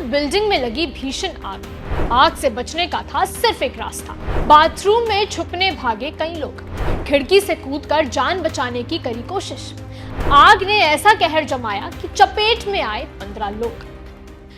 Building में लगी भीषण आग। आग से बचने का था सिर्फ एक रास्ता। बाथरूम में छुपने भागे कई लोग। खिड़की से कूदकर जान बचाने की करी कोशिश। आग ने ऐसा कहर जमाया कि चपेट में आए 15 लोग।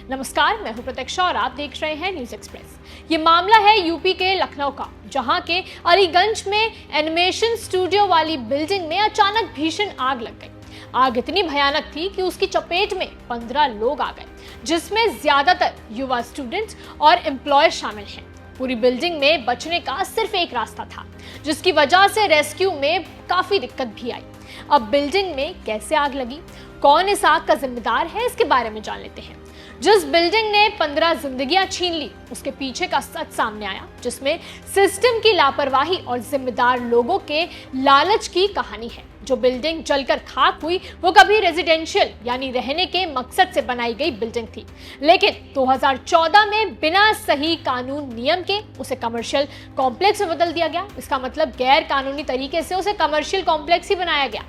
नमस्कार, मैं हूं प्रतीक्षा और आप देख रहे हैं न्यूज एक्सप्रेस। ये मामला है यूपी के लखनऊ का, जहां के अलीगंज में एनिमेशन स्टूडियो वाली बिल्डिंग में अचानक भीषण आग लग गई। आग इतनी भयानक थी कि उसकी चपेट में 15 लोग आ गए, जिसमें ज्यादातर युवा स्टूडेंट्स और एम्प्लॉय शामिल हैं। पूरी बिल्डिंग में बचने का सिर्फ एक रास्ता था, जिसकी वजह से रेस्क्यू में काफी दिक्कत भी आई। अब बिल्डिंग में कैसे आग लगी, कौन इस आग का जिम्मेदार है, इसके बारे में जान लेते हैं। जिस बिल्डिंग ने 15 जिंदगियां छीन ली, उसके पीछे का सच सामने आया, जिसमें सिस्टम की लापरवाही और जिम्मेदार लोगों के लालच की कहानी है। जो बिल्डिंग जलकर खाक हुई, वो कभी रेजिडेंशियल यानी रहने के मकसद से बनाई गई बिल्डिंग थी, लेकिन 2014 में बिना सही कानून नियम के उसे कमर्शियल कॉम्प्लेक्स में बदल दिया गया। इसका मतलब गैर कानूनी तरीके से उसे कमर्शियल कॉम्प्लेक्स ही बनाया गया।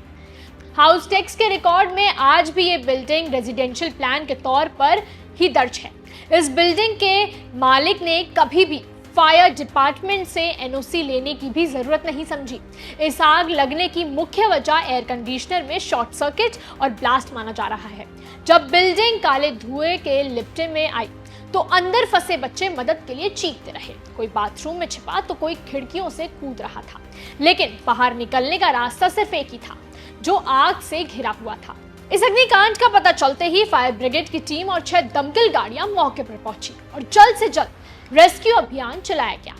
हाउस टैक्स के रिकॉर्ड में आज भी ये बिल्डिंग रेजिडेंशियल प्लान के तौर पर ही दर्ज है। इस बिल्डिंग के मालिक ने कभी भी फायर डिपार्टमेंट से एनओसी लेने की भी जरूरत नहीं समझी। इस आग लगने की मुख्य वजह एयर कंडीशनर में शॉर्ट सर्किट और ब्लास्ट माना जा रहा है। जब बिल्डिंग काले धुएं के लिपटे में आई, तो अंदर फंसे बच्चे मदद के लिए चीखते रहे। कोई बाथरूम में छिपा तो कोई खिड़कियों से कूद रहा था, लेकिन बाहर निकलने का रास्ता सिर्फ एक ही था, जो आग से घिरा हुआ था। इस अग्निकांड का पता चलते ही फायर ब्रिगेड की टीम और 6 दमकल गाड़ियां मौके पर पहुंची और जल्द से जल्द रेस्क्यू अभियान चलाया गया।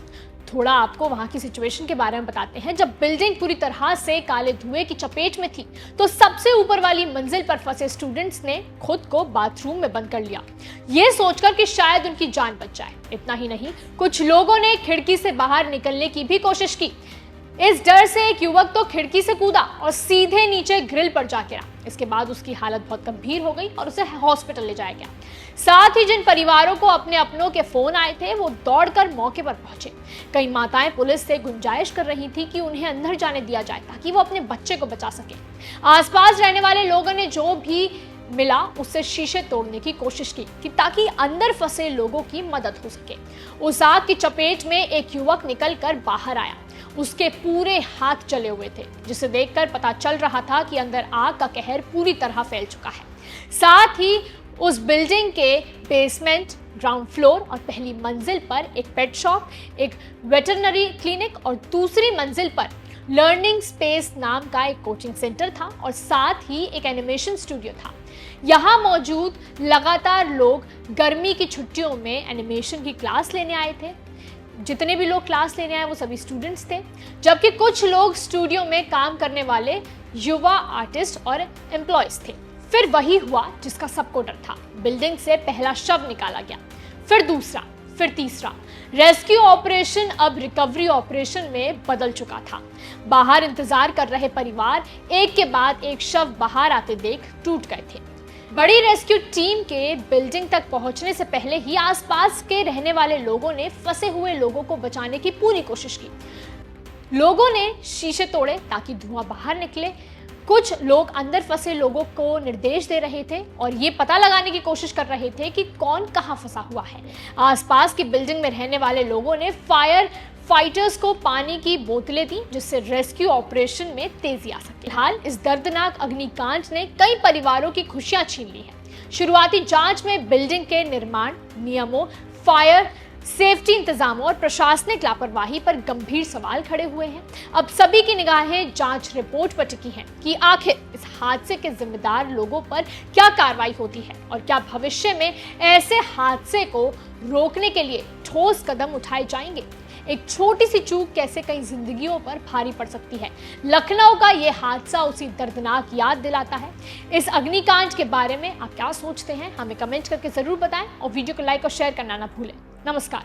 थोड़ा आपको वहां की सिचुएशन के बारे में बताते हैं। जब बिल्डिंग पूरी तरह से काले धुएं की चपेट में थी, तो सबसे ऊपर वाली मंजिल पर फंसे स्टूडेंट्स ने खुद को बाथरूम में बंद कर लिया, ये सोचकर कि शायद उनकी जान बच जाए। इतना ही नहीं, कुछ लोगों ने खिड़की से बाहर निकलने की भी कोशिश की। इस डर से एक युवक तो खिड़की से कूदा और सीधे नीचे ग्रिल पर जा गिरा। इसके बाद उसकी हालत बहुत गंभीर हो गई और उसे हॉस्पिटल ले जाया गया। साथ ही जिन परिवारों को अपने अपनों के फोन आए थे, वो दौड़कर मौके पर पहुंचे। कई माताएं पुलिस से गुंजाइश कर रही थी कि उन्हें अंदर जाने दिया जाए, ताकि वो अपने बच्चे को बचा सके। आसपास रहने वाले लोगों ने जो भी मिला उससे शीशे तोड़ने की कोशिश की, ताकि अंदर फंसे लोगों की मदद हो सके। उस आग की चपेट में एक युवक निकलकर बाहर आया। उसके पूरे हाथ जले हुए थे, जिसे देखकर पता चल रहा था कि अंदर आग का कहर पूरी तरह फैल चुका है। साथ ही उस बिल्डिंग के बेसमेंट, ग्राउंड फ्लोर और पहली मंजिल पर एक पेट शॉप, एक वेटरनरी क्लिनिक और दूसरी मंजिल पर लर्निंग स्पेस नाम का एक कोचिंग सेंटर था और साथ ही एक एनिमेशन स्टूडियो था। यहाँ मौजूद लगातार लोग गर्मी की छुट्टियों में एनिमेशन की क्लास लेने आए थे। जितने भी लोग क्लास लेने आए वो सभी स्टूडेंट्स थे, जबकि कुछ लोग स्टूडियो में काम करने वाले युवा आर्टिस्ट और एम्प्लॉयज थे। फिर वही हुआ जिसका सबको डर था। बिल्डिंग से पहला शव निकाला गया, फिर दूसरा, फिर तीसरा। रेस्क्यू ऑपरेशन अब रिकवरी ऑपरेशन में बदल चुका था। बाहर इंतजार कर रहे परिवार एक के बाद एक शव बाहर आते देख टूट गए थे। बड़ी रेस्क्यू टीम के बिल्डिंग तक पहुंचने से पहले ही आसपास के रहने वाले लोगों ने फंसे हुए लोगों को बचाने की पूरी कोशिश की। लोगों ने शीशे तोड़े ताकि धुआं बाहर निकले। कुछ लोग अंदर फंसे लोगों को निर्देश दे रहे थे और ये पता लगाने की कोशिश कर रहे थे कि कौन कहां फंसा हुआ है। आसपास की बिल्डिंग में रहने वाले लोगों ने फायर फाइटर्स को पानी की बोतलें दी, जिससे रेस्क्यू ऑपरेशन में तेजी आ सके। फिलहाल इस दर्दनाक अग्निकांड ने कई परिवारों की खुशियां छीन ली हैं। शुरुआती जांच में बिल्डिंग के निर्माण नियमों, फायर सेफ्टी इंतजामों और प्रशासनिक लापरवाही पर गंभीर सवाल खड़े हुए हैं। अब सभी की निगाहें जांच रिपोर्ट पर टिकी हैं कि आखिर इस हादसे के जिम्मेदार लोगों पर क्या कार्रवाई होती है और क्या भविष्य में ऐसे हादसे को रोकने के लिए ठोस कदम उठाए जाएंगे। एक छोटी सी चूक कैसे कई जिंदगियों पर भारी पड़ सकती है। लखनऊ का यह हादसा उसी दर्दनाक याद दिलाता है। इस अग्निकांड के बारे में आप क्या सोचते हैं, हमें कमेंट करके जरूर बताएं और वीडियो को लाइक और शेयर करना ना भूलें। नमस्कार।